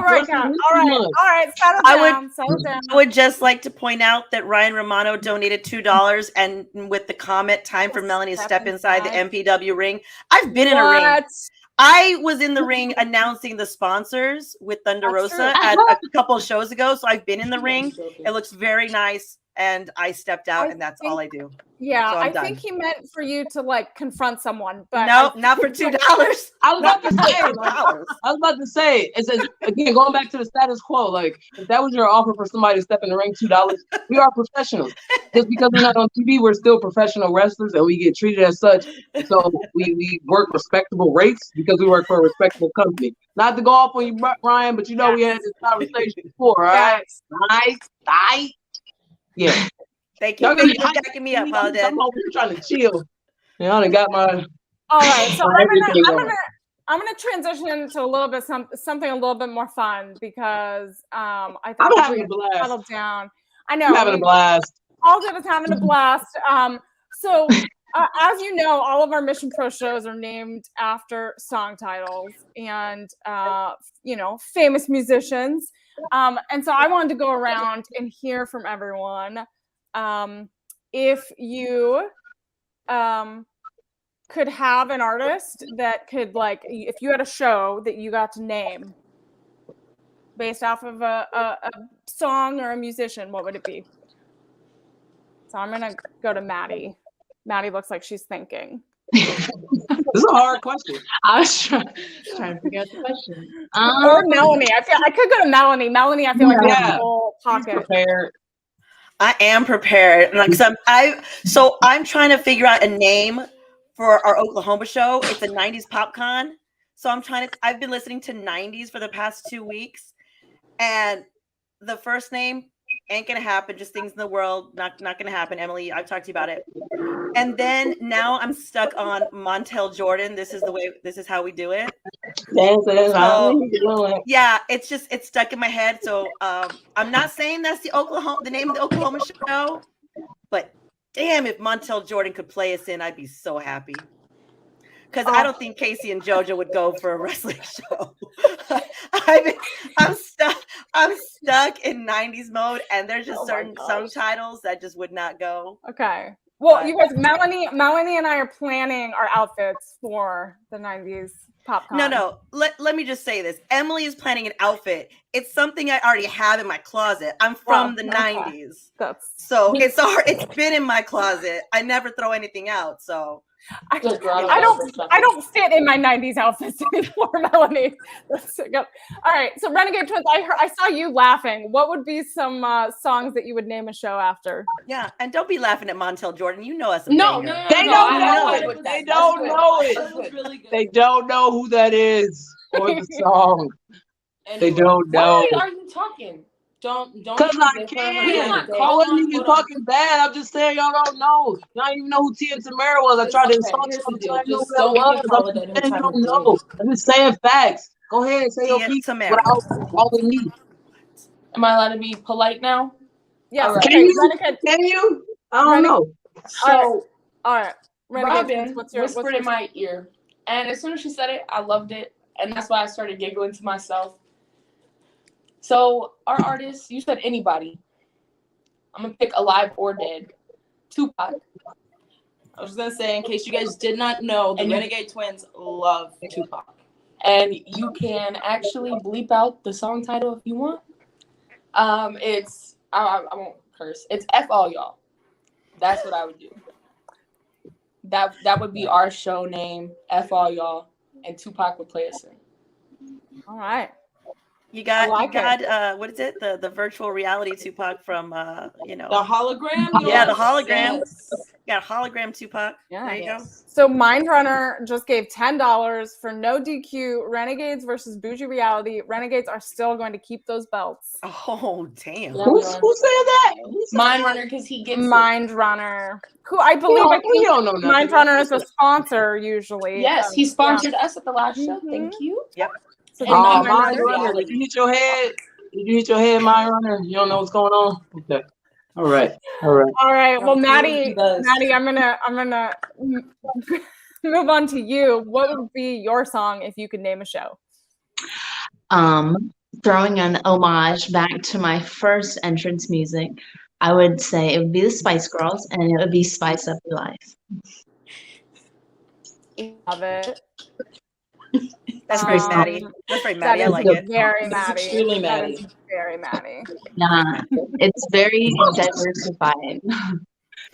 right, guys. All right. Settle down. I would just like to point out that Ryan Romano donated $2, and with the comment, "Time for Melanie to step inside the MPW ring." I've been in a ring. I was in the ring announcing the sponsors with Thunder Rosa at a couple of shows ago, so I've been in the ring. It looks very nice, and I stepped out, and that's all I do. Yeah, so I think he meant for you to confront someone, but no, not for $2. I was about to say, it says again, going back to the status quo. Like, if that was your offer for somebody to step in the ring, $2, we are professionals. Just because we're not on TV, we're still professional wrestlers, and we get treated as such. So we work respectable rates because we work for a respectable company. Not to go off on you, Ryan, but we had this conversation before, all right? Nice. Yeah. Thank you. Thank you for backing me up, Holodead. I'm over here trying to chill. I done got my. All right, so I'm gonna transition to a little bit something a little bit more fun because I think I'm having a blast. Settle down. I know. I'm having a blast. Holodead is having a blast. So as you know, all of our Mission Pro shows are named after song titles and famous musicians. And so I wanted to go around and hear from everyone. If you could have an artist that could if you had a show that you got to name based off of a song or a musician, what would it be? So I'm gonna go to Maddie. Maddie looks like she's thinking. This is a hard question. I was trying to figure out the question. Or Melanie. I could go to Melanie. Melanie, I feel like we have a whole pocket. Prepared. I am prepared. Like, I'm trying to figure out a name for our Oklahoma show. It's a 90s pop con. So I've been listening to 90s for the past 2 weeks. And the first name ain't gonna happen. Just things in the world, not gonna happen. Emily, I've talked to you about it. And then now I'm stuck on Montel Jordan. This is how we do it. So, yeah, it's stuck in my head. So I'm not saying that's the name of the Oklahoma show, but damn, if Montel Jordan could play us in, I'd be so happy. Because I don't think Casey and JoJo would go for a wrestling show. I'm stuck in 90s mode, and there's just certain song titles that just would not go. Okay. Well, you guys, Melanie and I are planning our outfits for the 90s pop con. No. Let me just say this. Emily is planning an outfit. It's something I already have in my closet. I'm from the 90s. So it's been in my closet. I never throw anything out, so I don't fit in my 90s outfits anymore, Melanie. All right, so Renegade Twins, I saw you laughing. What would be some songs that you would name a show after? Yeah, and don't be laughing at Montel Jordan. You know us. They don't know it. They don't know it. They don't know who that is or the song. They don't know. Why are you talking? Don't. Because I can't. I wasn't even talking bad. I'm just saying y'all don't know. Y'all don't even know who Tia Tamara was. I tried to insult you. They don't know. I'm just saying facts. Go ahead and say your piece without all the me. Am I allowed to be polite now? Yes. Right. Can you? I don't know. So, all right. Robin whispered in my ear, and as soon as she said it, I loved it, and that's why I started giggling to myself. So our artists, you said anybody. I'm gonna pick alive or dead. Tupac. I was gonna say, in case you guys did not know, the Renegade Twins love Tupac. And you can actually bleep out the song title if you want. It's I won't curse. It's F all y'all. That's what I would do. That would be our show name, F all y'all, and Tupac would play us in. All right. You got what is it? The virtual reality Tupac from the hologram? Yeah, the hologram. Yes. You got a hologram Tupac. Yeah. There you go. So Mindrunner just gave $10 for no DQ. Renegades versus Bougie Reality. Renegades are still going to keep those belts. Oh damn. Who said that? Mindrunner, because he gets Mindrunner. Who I believe Mindrunner is a sponsor usually. Yes, he sponsored us at the last show. Thank you. Yep. So Mindrunner, did you hit your head? Mindrunner? You don't know what's going on? Okay. All right. Well, Maddie, I'm gonna move on to you. What would be your song if you could name a show? Throwing an homage back to my first entrance music, I would say it would be the Spice Girls, and it would be Spice Up Your Life. Love it. That's very Maddie. That's very Maddie. I like it. Very Maddie. Extremely Maddie. Very Maddie. Nah, it's very diversified.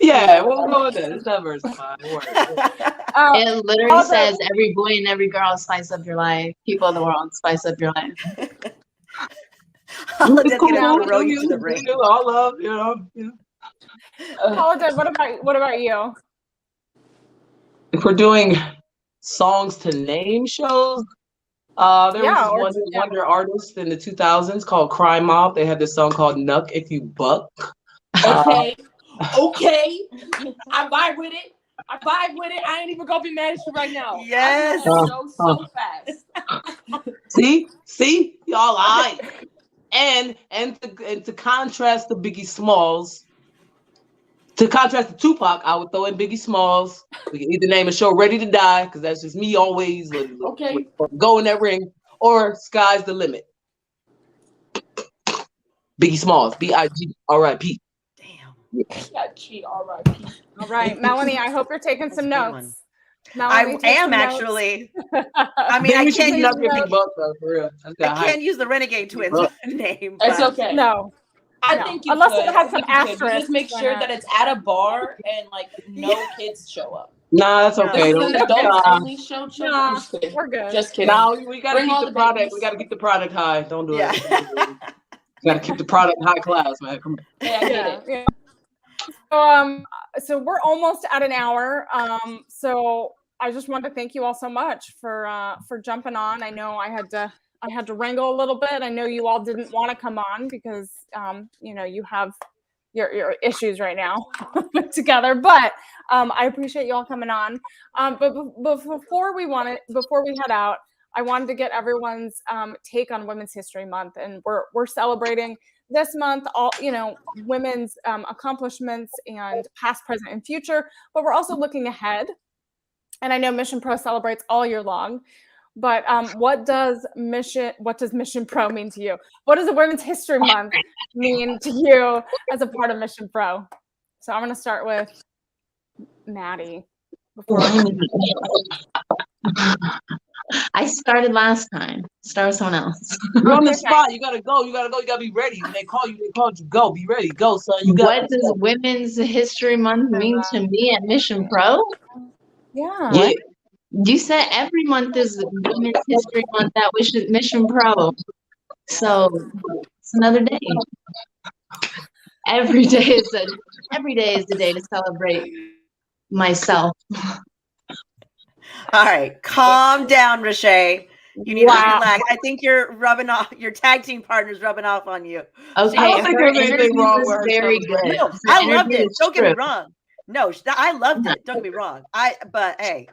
Yeah, we'll go with that. It's diversified. It literally says every boy and every girl spice up your life. People in the world spice up your life. All love, Holiday, what about you? If we're doing songs to name shows, there was this wonder artist in the 2000s called Crime Mob. They had this song called Nuck If You Buck. Okay. I vibe with it. I ain't even gonna be mad at you right now. Yes. So fast. See, y'all like. And to contrast the Biggie Smalls, to contrast the Tupac, I would throw in Biggie Smalls. We can either name a show Ready to Die, because that's just me always go in that ring, or Sky's the Limit. Biggie Smalls, B-I-G, R-I-P. Damn. B-I-G, R-I-P. All right, Melanie, I hope you're taking some notes. I am actually. I mean, I can't use for real. I can't use the Renegade Twins name. It's okay. No. I No. think you Unless could. it has I some think you could. You asterisks just make on sure it. that it's at a bar and like no kids show up. Nah, that's okay. This is an adults only show. Nah, Just kidding. we're good. Just kidding. Now we gotta Bring keep all the the product. babies. We gotta keep the product high. Don't do Yeah. it. We gotta keep the product high class, man. Come on. Hey, I get it. Yeah. So we're almost at an hour. So I just wanted to thank you all so much for jumping on. I know I had to wrangle a little bit. I know you all didn't want to come on because you have your issues right now together. But I appreciate you all coming on. But before we head out, I wanted to get everyone's take on Women's History Month, and we're celebrating this month all women's accomplishments and past, present, and future. But we're also looking ahead, and I know Mission Pro celebrates all year long. But what does Mission Pro mean to you? What does the Women's History Month mean to you as a part of Mission Pro? So I'm going to start with Maddie. I started last time. Start with someone else. You're on the spot. You gotta go. You gotta be ready. When they call you, go. Be ready. Go, son. What does Women's History Month mean to me at Mission Pro? Yeah. You said every month is Women's History Month at Mission Pro. So it's another day. Every day is the day to celebrate myself. All right, calm down, Rashay. You need to relax. I think you're rubbing off. Your tag team partner's rubbing off on you. Okay, I don't think there's anything wrong with her. Very good. No, I loved it. Don't get me wrong. No, I loved it. Don't get me wrong. But hey,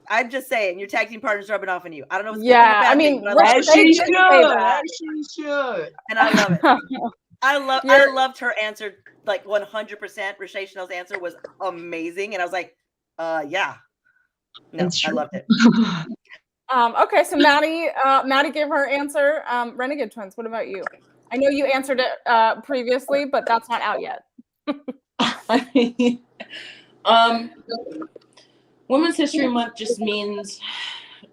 I'm just saying your tag team partner's rubbing off on you. I don't know what's I mean, as she should. And I love it. I loved her answer, like 100%. Rashay Chanel's answer was amazing, and I was like, yeah. No, I loved it. Okay, so Maddie gave her answer. Renegade Twins, what about you? I know you answered it previously, but that's not out yet. Women's History Month just means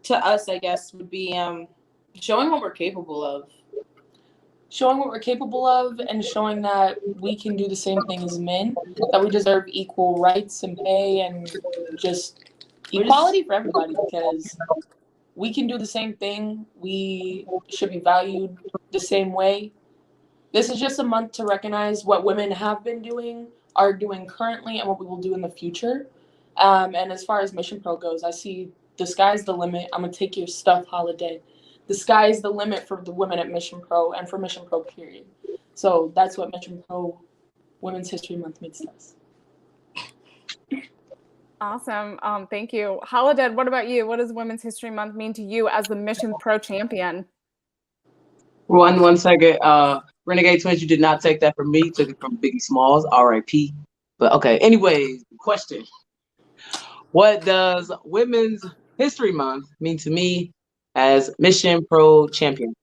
to us, I guess, would be showing what we're capable of. Showing what we're capable of and showing that we can do the same thing as men, that we deserve equal rights and pay and just equality for everybody, because we can do the same thing. We should be valued the same way. This is just a month to recognize what women have been doing, are doing currently, and what we will do in the future. And as far as Mission Pro goes, I see the sky's the limit. I'm going to take your stuff, Holiday. The sky is the limit for the women at Mission Pro and for Mission Pro, period. So that's what Mission Pro Women's History Month means to us. Awesome. Thank you. Holiday, what about you? What does Women's History Month mean to you as the Mission Pro champion? One second. Renegade Twins, you did not take that from me. You took it from Biggie Smalls, R.I.P. But okay. Anyways, question. What does Women's History Month mean to me as Mission Pro champion?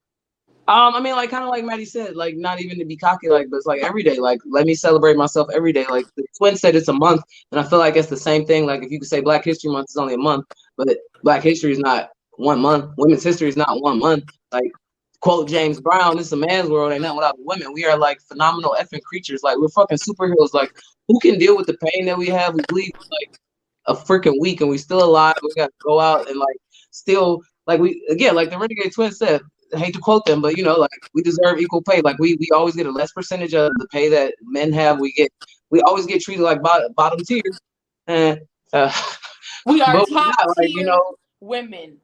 I mean, like, kind of like Maddie said, like, not even to be cocky, like, but it's like every day, like, let me celebrate myself every day. Like, the Twins said it's a month, and I feel like it's the same thing. Like, if you could say Black History Month is only a month, but Black History is not 1 month. Women's history is not 1 month. Like, quote James Brown, this is a man's world, ain't nothing without women. We are, like, phenomenal effing creatures. Like, we're fucking superheroes. Like, who can deal with the pain that we have? We bleed for, like, a freaking week, and we still alive. We got to go out and, like, still, like, like the Renegade Twins said, I hate to quote them, but like we deserve equal pay. Like we always get a less percentage of the pay that men have. We always get treated like bottom tier. And we are top like, tier women.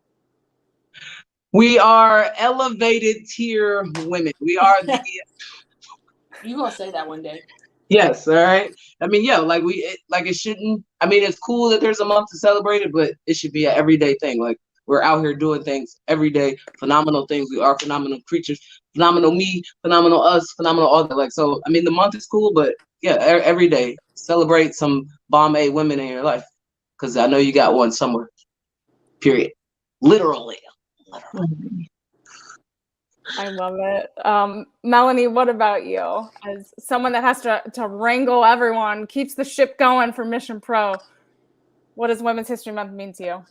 We are elevated tier women. We are the You gonna say that one day. Yes, all right. I mean, yeah, like it shouldn't. I mean, it's cool that there's a month to celebrate it, but it should be an everyday thing. Like we're out here doing things every day, phenomenal things. We are phenomenal creatures, phenomenal me, phenomenal us, phenomenal all that. Like, so, I mean, the month is cool, but yeah, every day celebrate some bomb A women in your life, because I know you got one somewhere. Period. Literally. I love it. Melanie, what about you? As someone that has to wrangle everyone, keeps the ship going for Mission Pro, what does Women's History Month mean to you?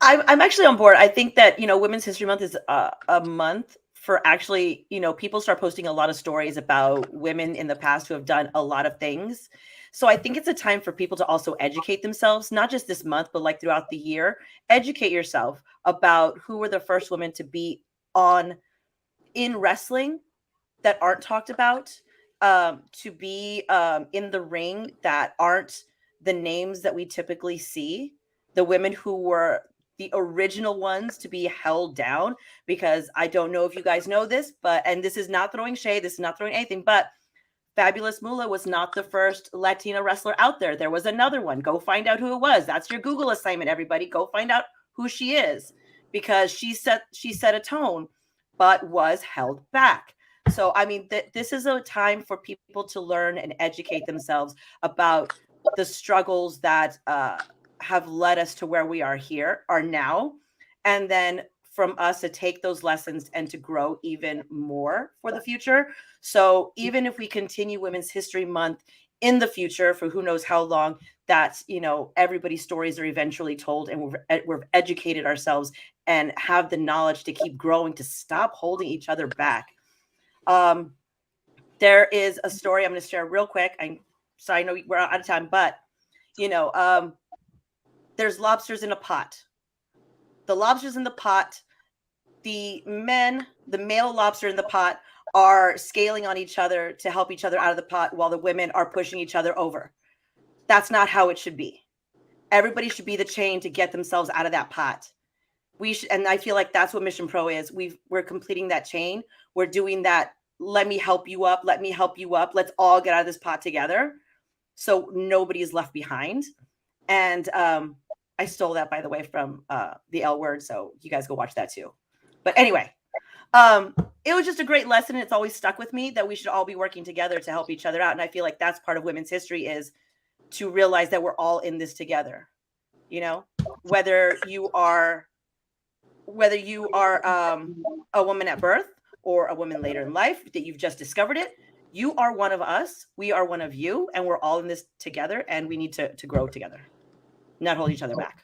I'm actually on board. I think that, Women's History Month is a month for actually, people start posting a lot of stories about women in the past who have done a lot of things. So I think it's a time for people to also educate themselves, not just this month, but like throughout the year. Educate yourself about who were the first women to be in wrestling that aren't talked about, to be in the ring that aren't the names that we typically see, the women who were the original ones to be held down. Because I don't know if you guys know this, and this is not throwing shade, this is not throwing anything, but Fabulous Moolah was not the first Latina wrestler out there. There was another one. Go find out who it was. That's your Google assignment, everybody. Go find out who she is, because she set a tone, but was held back. So, I mean, this is a time for people to learn and educate themselves about the struggles that have led us to where we are now. And then from us to take those lessons and to grow even more for the future. So even if we continue Women's History Month in the future for who knows how long, that's, everybody's stories are eventually told, and we've educated ourselves and have the knowledge to keep growing, to stop holding each other back. There is a story I'm going to share real quick. I'm sorry, I know we're out of time, but there's lobsters in a pot. The lobsters in the pot, the male lobster in the pot are scaling on each other to help each other out of the pot, while the women are pushing each other over. That's not how it should be. Everybody should be the chain to get themselves out of that pot. And I feel like that's what Mission Pro is. We're completing that chain. We're doing that. Let me help you up. Let me help you up. Let's all get out of this pot together, so nobody is left behind. And I stole that, by the way, from the L Word, so you guys go watch that too. But anyway, it was just a great lesson. It's always stuck with me that we should all be working together to help each other out. And I feel like that's part of women's history, is to realize that we're all in this together. Whether you are a woman at birth or a woman later in life, that you've just discovered it, you are one of us. We are one of you, and we're all in this together, and we need to grow together, not hold each other back.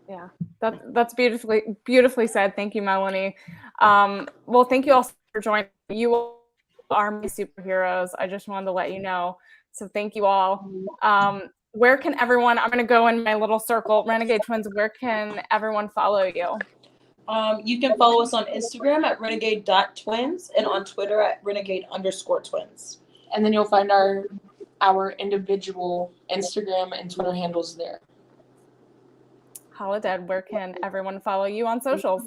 Yeah, that's beautifully said. Thank you, Melanie. Well, thank you all for joining. You are my superheroes. I just wanted to let you know. So thank you all. Where can everyone, I'm going to go in my little circle, Renegade Twins, where can everyone follow you? You can follow us on Instagram at renegade.twins and on Twitter at renegade_twins. And then you'll find our individual Instagram and Twitter handles there. Holiday, where can everyone follow you on socials?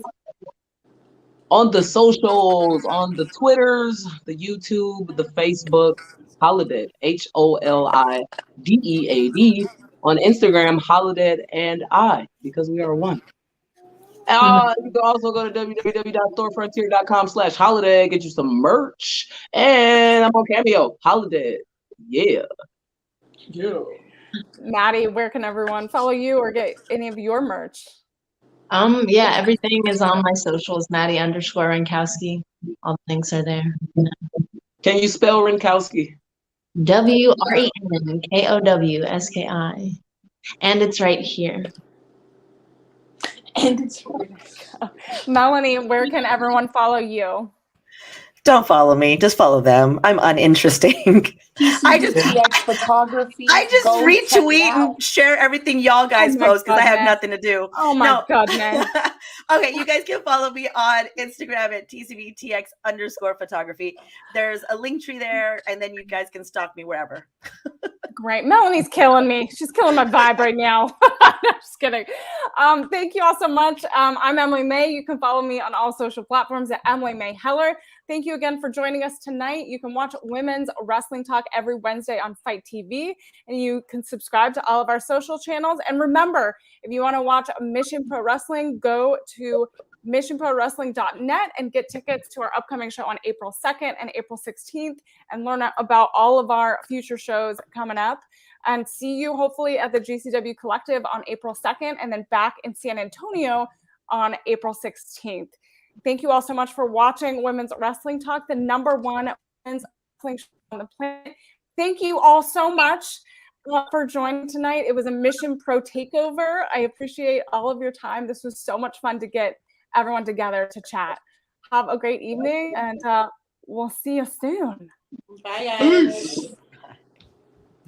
On the socials, on the Twitters, the YouTube, the Facebook, Holiday, HOLIDEAD. On Instagram, Holiday and I, because we are one. You can also go to www.thorfrontier.com/holiday, get you some merch. And I'm on Cameo, Holiday. Yeah. Maddie, where can everyone follow you or get any of your merch? Yeah, everything is on my socials, Maddie_Rankowski. All the links are there. Can you spell Rankowski? WRENKOWSKI. And it's right here. And it's Melanie, where can everyone follow you? Don't follow me. Just follow them. I'm uninteresting. I just photography. I just retweet and share everything y'all guys post because I have nothing to do. Oh my goodness. Okay, you guys can follow me on Instagram at TCBTX_photography. There's a link tree there, and then you guys can stalk me wherever. Great. Melanie's killing me. She's killing my vibe right now. Just kidding. Thank you all so much. I'm Emily May. You can follow me on all social platforms at Emily May Heller. Thank you again for joining us tonight. You can watch Women's Wrestling Talk every Wednesday on Fight TV, and you can subscribe to all of our social channels. And remember, if you want to watch Mission Pro Wrestling, go to missionprowrestling.net and get tickets to our upcoming show on April 2nd and April 16th and learn about all of our future shows coming up. And see you hopefully at the GCW Collective on April 2nd and then back in San Antonio on April 16th. Thank you all so much for watching Women's Wrestling Talk, the #1 women's wrestling show on the planet. Thank you all so much for joining tonight. It was a Mission Pro takeover. I appreciate all of your time. This was so much fun to get everyone together to chat. have a great evening, and we'll see you soon. Bye, guys.